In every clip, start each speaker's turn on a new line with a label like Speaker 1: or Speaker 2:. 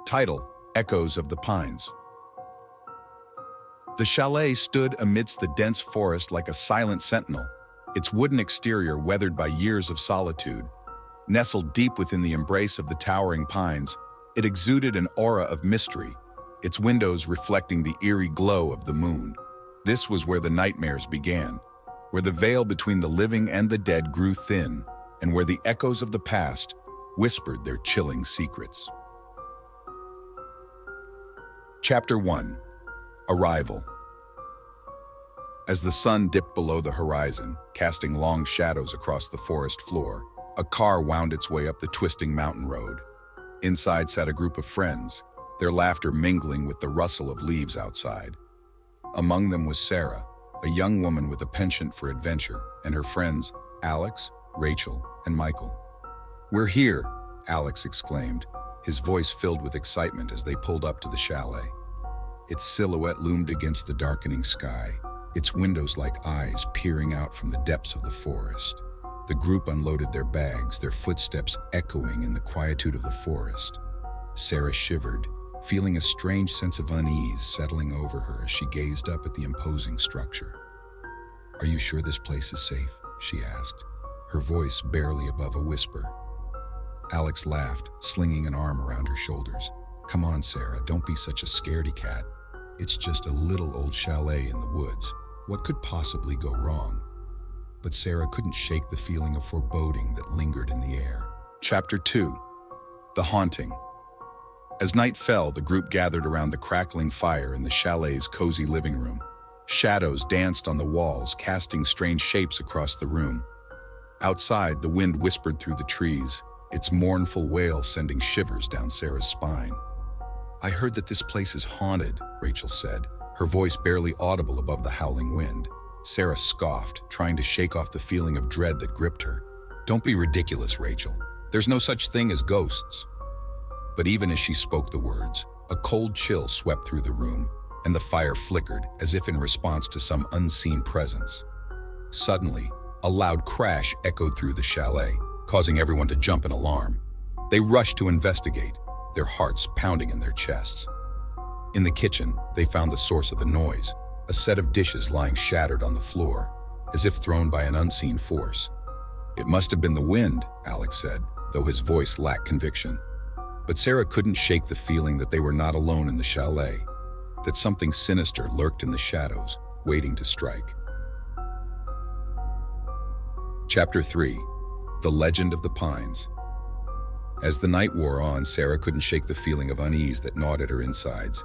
Speaker 1: Title: Echoes of the Pines. The chalet stood amidst the dense forest like a silent sentinel, its wooden exterior weathered by years of solitude. Nestled deep within the embrace of the towering pines, it exuded an aura of mystery, its windows reflecting the eerie glow of the moon. This was where the nightmares began, where the veil between the living and the dead grew thin, and where the echoes of the past whispered their chilling secrets. Chapter 1: Arrival. As the sun dipped below the horizon, casting long shadows across the forest floor, a car wound its way up the twisting mountain road. Inside sat a group of friends, their laughter mingling with the rustle of leaves outside. Among them was Sarah, a young woman with a penchant for adventure, and her friends, Alex, Rachel, and Michael. "We're here," Alex exclaimed, his voice filled with excitement as they pulled up to the chalet. Its silhouette loomed against the darkening sky, its windows like eyes peering out from the depths of the forest. The group unloaded their bags, their footsteps echoing in the quietude of the forest. Sarah shivered, feeling a strange sense of unease settling over her as she gazed up at the imposing structure. "Are you sure this place is safe?" she asked, her voice barely above a whisper. Alex laughed, slinging an arm around her shoulders. "Come on, Sarah, don't be such a scaredy cat. It's just a little old chalet in the woods. What could possibly go wrong?" But Sarah couldn't shake the feeling of foreboding that lingered in the air. Chapter 2: The Haunting. As night fell, the group gathered around the crackling fire in the chalet's cozy living room. Shadows danced on the walls, casting strange shapes across the room. Outside, the wind whispered through the trees, its mournful wail sending shivers down Sarah's spine. "I heard that this place is haunted," Rachel said, her voice barely audible above the howling wind. Sarah scoffed, trying to shake off the feeling of dread that gripped her. "Don't be ridiculous, Rachel. There's no such thing as ghosts." But even as she spoke the words, a cold chill swept through the room, and the fire flickered as if in response to some unseen presence. Suddenly, a loud crash echoed through the chalet, causing everyone to jump in alarm. They rushed to investigate, their hearts pounding in their chests. In the kitchen, they found the source of the noise, a set of dishes lying shattered on the floor, as if thrown by an unseen force. "It must have been the wind," Alex said, though his voice lacked conviction. But Sarah couldn't shake the feeling that they were not alone in the chalet, that something sinister lurked in the shadows, waiting to strike. Chapter 3: The Legend of the Pines. As the night wore on, Sarah couldn't shake the feeling of unease that gnawed at her insides.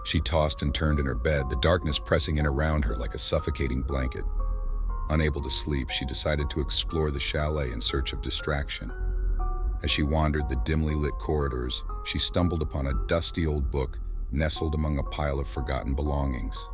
Speaker 1: She tossed and turned in her bed, the darkness pressing in around her like a suffocating blanket. Unable to sleep, she decided to explore the chalet in search of distraction. As she wandered the dimly lit corridors, she stumbled upon a dusty old book nestled among a pile of forgotten belongings.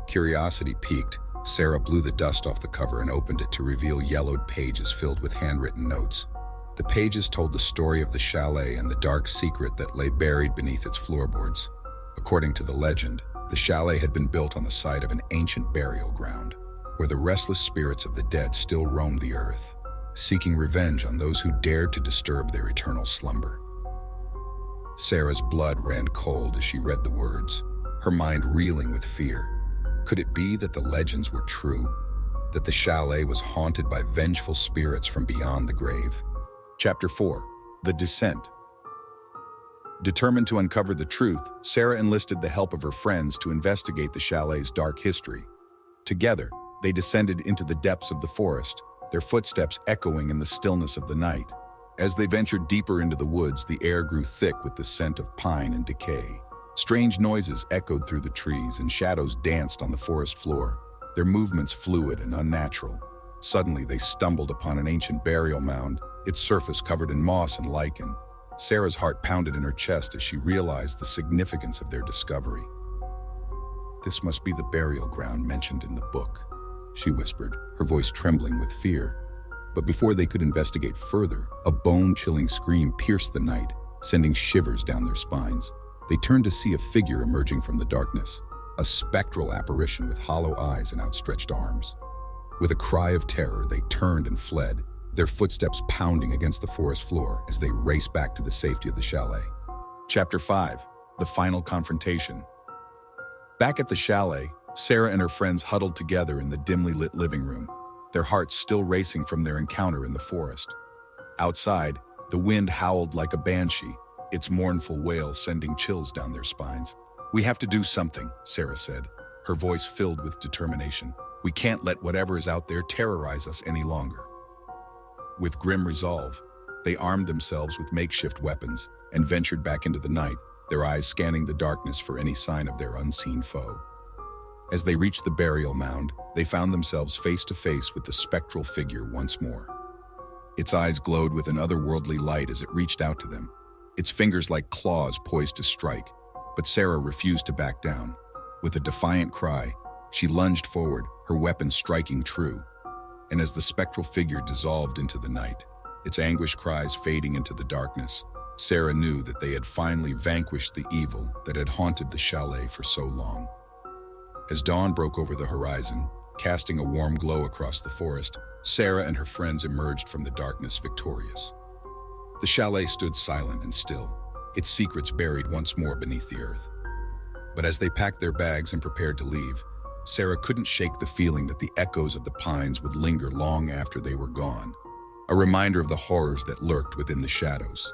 Speaker 1: Curiosity piqued, Sarah blew the dust off the cover and opened it to reveal yellowed pages filled with handwritten notes. The pages told the story of the chalet and the dark secret that lay buried beneath its floorboards. According to the legend, the chalet had been built on the site of an ancient burial ground, where the restless spirits of the dead still roamed the earth, seeking revenge on those who dared to disturb their eternal slumber. Sarah's blood ran cold as she read the words, her mind reeling with fear. Could it be that the legends were true, that the chalet was haunted by vengeful spirits from beyond the grave? Chapter 4: The Descent. Determined to uncover the truth, Sarah enlisted the help of her friends to investigate the chalet's dark history. Together, they descended into the depths of the forest, their footsteps echoing in the stillness of the night. As they ventured deeper into the woods, the air grew thick with the scent of pine and decay. Strange noises echoed through the trees, and shadows danced on the forest floor, their movements fluid and unnatural. Suddenly, they stumbled upon an ancient burial mound, its surface covered in moss and lichen. Sarah's heart pounded in her chest as she realized the significance of their discovery. "This must be the burial ground mentioned in the book," she whispered, her voice trembling with fear. But before they could investigate further, a bone-chilling scream pierced the night, sending shivers down their spines. They turned to see a figure emerging from the darkness, a spectral apparition with hollow eyes and outstretched arms. With a cry of terror, they turned and fled, their footsteps pounding against the forest floor as they raced back to the safety of the chalet. Chapter 5. The Final Confrontation. Back at the chalet, Sarah and her friends huddled together in the dimly lit living room, their hearts still racing from their encounter in the forest. Outside, the wind howled like a banshee, its mournful wail sending chills down their spines. "We have to do something," Sarah said, her voice filled with determination. "We can't let whatever is out there terrorize us any longer." With grim resolve, they armed themselves with makeshift weapons and ventured back into the night, their eyes scanning the darkness for any sign of their unseen foe. As they reached the burial mound, they found themselves face to face with the spectral figure once more. Its eyes glowed with an otherworldly light as it reached out to them, its fingers like claws poised to strike, but Sarah refused to back down. With a defiant cry, she lunged forward, her weapon striking true. And as the spectral figure dissolved into the night, its anguished cries fading into the darkness, Sarah knew that they had finally vanquished the evil that had haunted the chalet for so long. As dawn broke over the horizon, casting a warm glow across the forest, Sarah and her friends emerged from the darkness victorious. The chalet stood silent and still, its secrets buried once more beneath the earth. But as they packed their bags and prepared to leave, Sarah couldn't shake the feeling that the echoes of the pines would linger long after they were gone, a reminder of the horrors that lurked within the shadows.